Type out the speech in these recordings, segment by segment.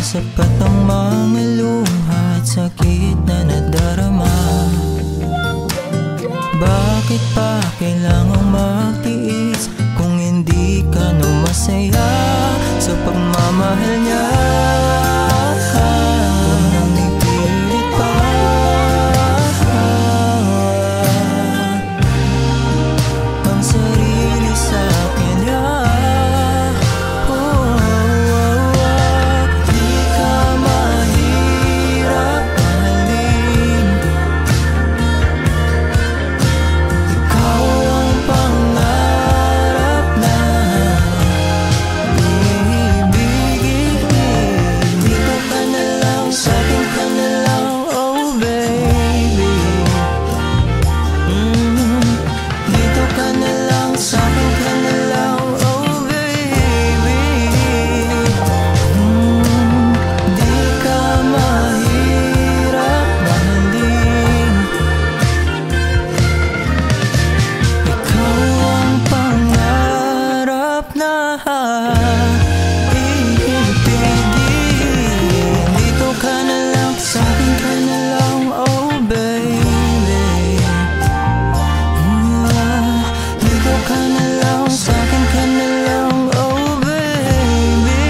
Sapat ang mga luha at sakit na nadarama. Bakit pa kailangang magtiis kung hindi ka na masaya sa pagmamahal niya? Kung ipilit pa ang sarili sa kanya, di ka mahirap mahalin. Ikaw ang pangarap na ibigin. Dito ka na lang, sa akin ka na lang, oh baby. Dito ka na lang, sa akin ka na lang, oh baby. Di ka mahirap mahalin. Ikaw ang pangarap na iibigin. Dito ka na lang, sa akin ka na lang, oh baby. Dito ka na lang, sa akin ka na lang, oh baby.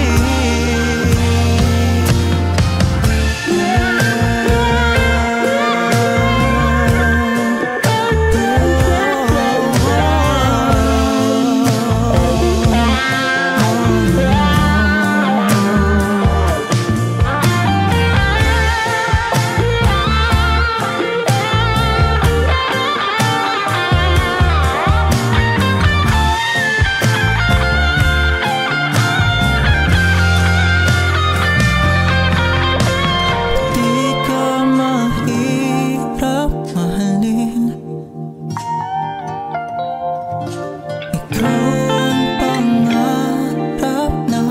Di ka mahirap mahalin. Ikaw ang pangarap na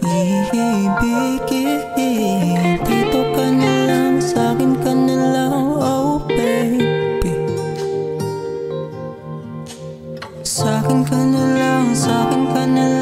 iibigin. Dito ka na lang, sa akin ka na lang, oh baby. Sa akin ka na lang, sa akin ka na lang.